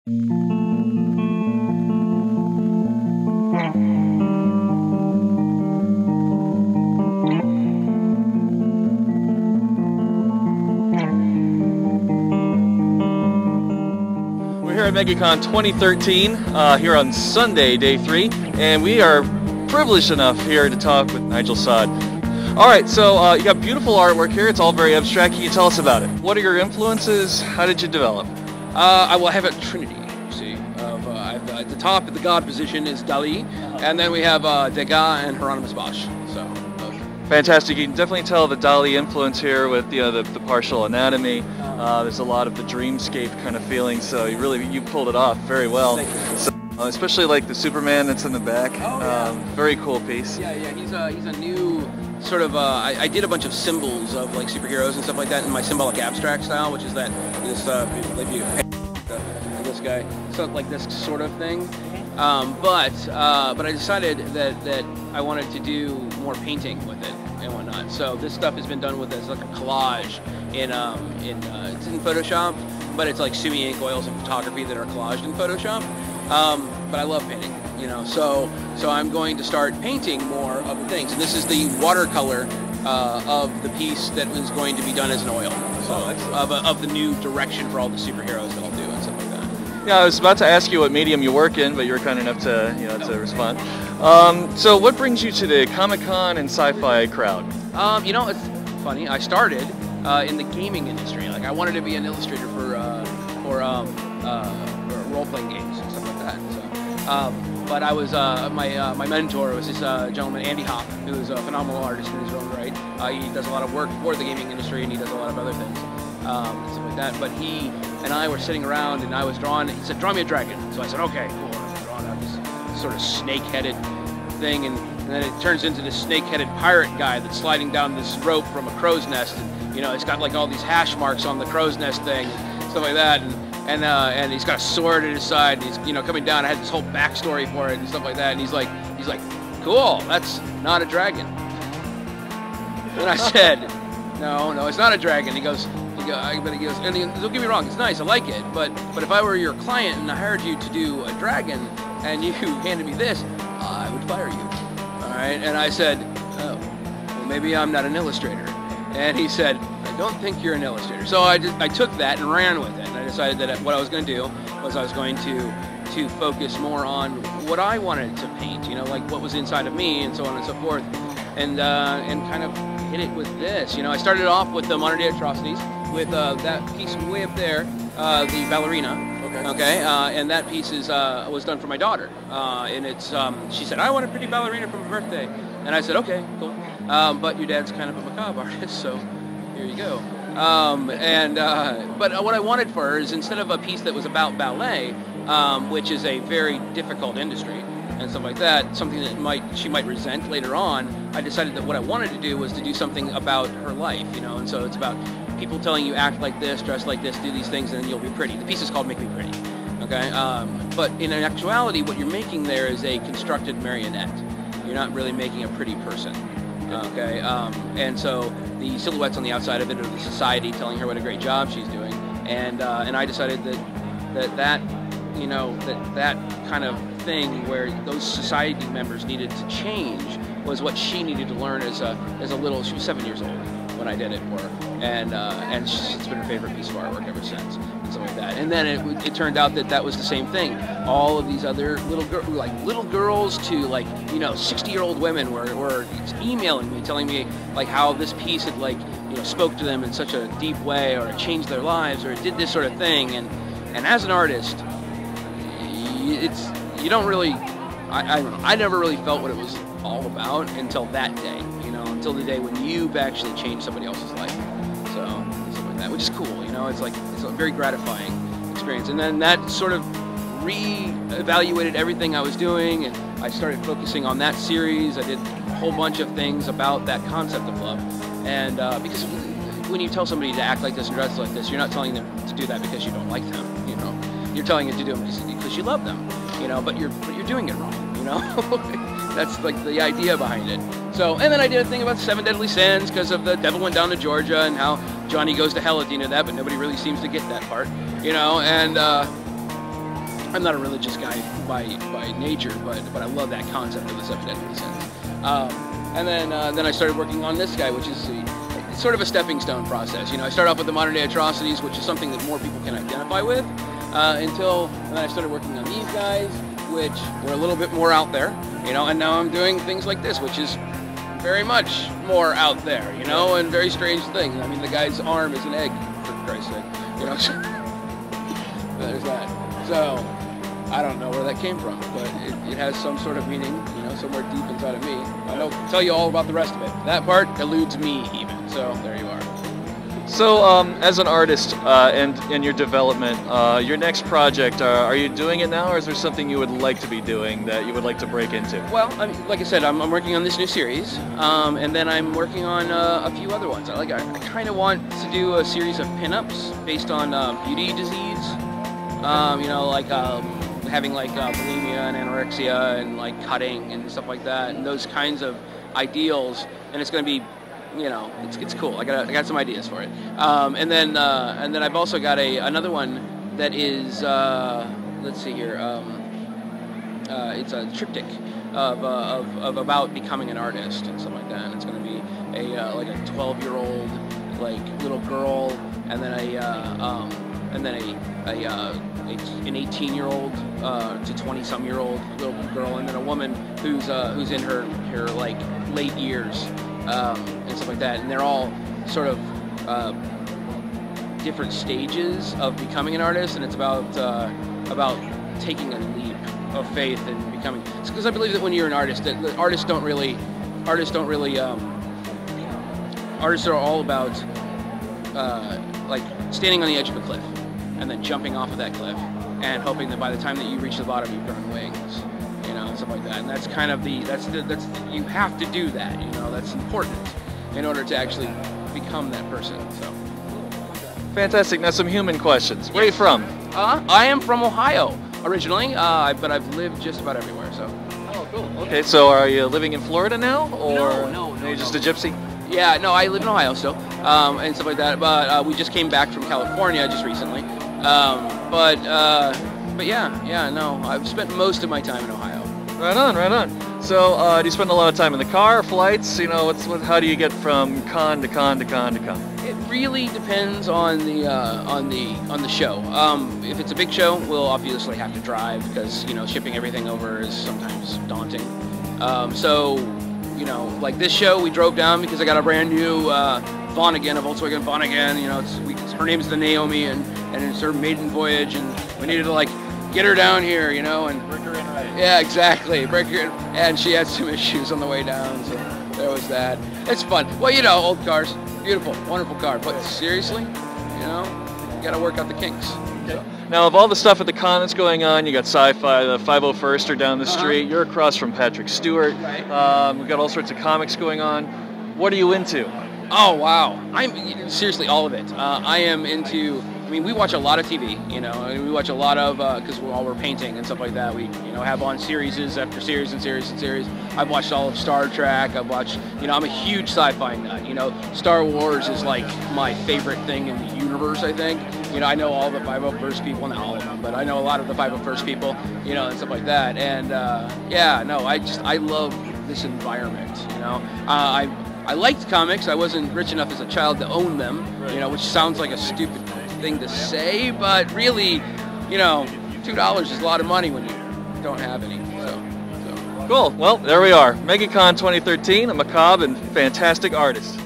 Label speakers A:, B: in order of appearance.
A: We're here at MegaCon 2013, here on Sunday, day 3, and we are privileged enough here to talk with Nigel Sade. Alright, so you got beautiful artwork here, it's all very abstract. Can you tell us about it? What are your influences? How did you develop?
B: I have a trinity, you see. At the top, the God position is Dali, and then we have Degas and Hieronymus Bosch. So,
A: fantastic. You can definitely tell the Dali influence here with the partial anatomy. There's a lot of the dreamscape kind of feeling, so you pulled it off very well. So, especially like the Superman that's in the back. Very cool piece.
B: Yeah, he's a new sort of. I did a bunch of symbols of like superheroes and stuff like that in my symbolic abstract style, which is this guy, so like this sort of thing. But I decided that I wanted to do more painting with it and whatnot. So this stuff has been done with as like a collage it's in Photoshop, but it's like sumi ink oils and photography that are collaged in Photoshop. But I love painting, so I'm going to start painting more of the things. And this is the watercolor of the piece that was going to be done as an oil. So of the new direction for all the superheroes that I'll do and stuff like that.
A: Yeah, I was about to ask you what medium you work in, but you were kind enough to to respond. So what brings you to the Comic-Con and sci-fi crowd?
B: It's funny. I started in the gaming industry. Like I wanted to be an illustrator for role-playing games and stuff like that. So, but I was my mentor was this gentleman Andy Hopp, who is a phenomenal artist in his own right. He does a lot of work for the gaming industry, and he does a lot of other things, and stuff like that. But he and I were sitting around, and I was drawing. He said, "Draw me a dragon." So I said, "Okay, cool." I'm drawing out this sort of snake-headed thing, and then it turns into this snake-headed pirate guy that's sliding down this rope from a crow's nest, and it's got like all these hash marks on the crow's nest thing, and stuff like that, and he's got a sword at his side, and he's coming down. I had this whole backstory for it and stuff like that, and he's like, "Cool, that's not a dragon." And I said, "No, it's not a dragon." He goes, and don't get me wrong, it's nice, I like it, but if I were your client and I hired you to do a dragon, and you handed me this, I would fire you. All right, and I said, "Oh, well, maybe I'm not an illustrator." And he said, "I don't think you're an illustrator." So I took that and ran with it, and I decided that what I was going to do was I was going to focus more on what I wanted to paint, like what was inside of me and so on and so forth, and kind of hit it with this. I started off with the modern day atrocities with that piece way up there, the ballerina. Okay, and that piece was done for my daughter, and it's she said, "I want a pretty ballerina for my birthday," and I said, "Okay, cool, but your dad's kind of a macabre artist, so here you go." But what I wanted for her is, instead of a piece that was about ballet, which is a very difficult industry and stuff like that, something that she might resent later on, I decided that what I wanted to do was to do something about her life, and so it's about people telling you act like this, dress like this, do these things, and then you'll be pretty. The piece is called Make Me Pretty, okay? But in actuality, what you're making there is a constructed marionette. You're not really making a pretty person, okay? And so the silhouettes on the outside of it are the society telling her what a great job she's doing, and I decided that kind of thing where those society members needed to change was what she needed to learn as a little. She was 7 years old when I did it for her, and it's been her favorite piece of artwork ever since, and stuff like that. And then it turned out that was the same thing. All of these other little girls to 60-year-old women were emailing me, telling me like how this piece had spoke to them in such a deep way, or it changed their lives, or it did this sort of thing. And as an artist, you don't really. I never really felt what it was all about until that day, until the day when you've actually changed somebody else's life. So something like that, which is cool, it's a very gratifying experience. And then that sort of re-evaluated everything I was doing, and I started focusing on that series. I did a whole bunch of things about that concept of love, and because when you tell somebody to act like this and dress like this, you're not telling them to do that because you don't like them, you're telling them to do them because you love them, but you're doing it wrong, That's like the idea behind it. So, and then I did a thing about the 7 deadly sins because of the devil went down to Georgia and how Johnny goes to hell at the end of that, but nobody really seems to get that part, I'm not a religious guy by nature, but I love that concept of the seven-deadly sins. And then I started working on this guy, which is it's sort of a stepping stone process. You know, I started off with the modern day atrocities, which is something that more people can identify with, until then I started working on these guys, which were a little bit more out there, you know, and now I'm doing things like this, which is very much more out there, you know, and very strange things. I mean, the guy's arm is an egg, for Christ's sake, you know. There's that. So I don't know where that came from, but it has some sort of meaning, you know, somewhere deep inside of me. I don't tell you all about the rest of it. That part eludes me even. So there you are.
A: So, as an artist and in your development, your next project, are you doing it now, or is there something you would like to be doing that you would like to break into?
B: Well, I mean, like I said, I'm working on this new series, and then I'm working on a few other ones. I kind of want to do a series of pinups based on beauty disease. You know, like having like bulimia and anorexia and like cutting and stuff like that, and those kinds of ideals. And it's going to be, you know, it's cool. I got some ideas for it. And then I've also got another one that is let's see here. It's a triptych of about becoming an artist and stuff like that. And it's going to be like a 12-year-old like little girl, and then an 18-year-old to 20-some-year-old little girl, and then a woman who's in her like late years. And stuff like that, and they're all sort of different stages of becoming an artist, and it's about taking a leap of faith and becoming. Because I believe that when you're an artist, that artists are all about like standing on the edge of a cliff and then jumping off of that cliff and hoping that by the time that you reach the bottom, you've grown wings. You know, stuff like that, and that's kind of that's you have to do that. You know, that's important in order to actually become that person. So,
A: fantastic. Now, some human questions. Where are you from?
B: I am from Ohio originally, but I've lived just about everywhere. So.
A: Oh, cool. Okay, so are you living in Florida now, or
B: no,
A: are you just a gypsy?
B: Yeah, no, I live in Ohio still, and stuff like that. But we just came back from California just recently. But yeah, no, I've spent most of my time in Ohio.
A: Right on, right on. So, do you spend a lot of time in the car, flights? You know, how do you get from con to con to con to con?
B: It really depends on the show. If it's a big show, we'll obviously have to drive because, you know, shipping everything over is sometimes daunting. So, you know, like this show, we drove down because I got a brand new Vonnegut, a Volkswagen Vonnegut. You know, her name's the Naomi, and it's her maiden voyage, and we needed to like get her down here, you know, and
A: break her in right.
B: Yeah, exactly. Break her in, and she had some issues on the way down, so there was that. It's fun. Well, you know, old cars, beautiful, wonderful car, but seriously, you know, you gotta work out the kinks.
A: Okay. Now, of all the stuff at the con that's going on, you got Sci-Fi, the 501st are down the street. You're across from Patrick Stewart.
B: Right.
A: We've got all sorts of comics going on. What are you into?
B: Oh wow, I'm seriously all of it. I am into. I mean, we watch a lot of TV, you know, and we watch a lot of, because while we're painting and stuff like that, we, you know, have on series after series and series and series. I've watched all of Star Trek. I've watched, you know, I'm a huge sci-fi nut, you know. Star Wars is like my favorite thing in the universe, I think. You know, I know all the 501st people, not all of them, but I know a lot of the 501st people, you know, and stuff like that. And, yeah, no, I love this environment, you know. I liked comics. I wasn't rich enough as a child to own them, you know, which sounds like a stupid thing to say, but really, you know, $2 is a lot of money when you don't have any. So.
A: Cool. Well, there we are. MegaCon 2013, a macabre and fantastic artist.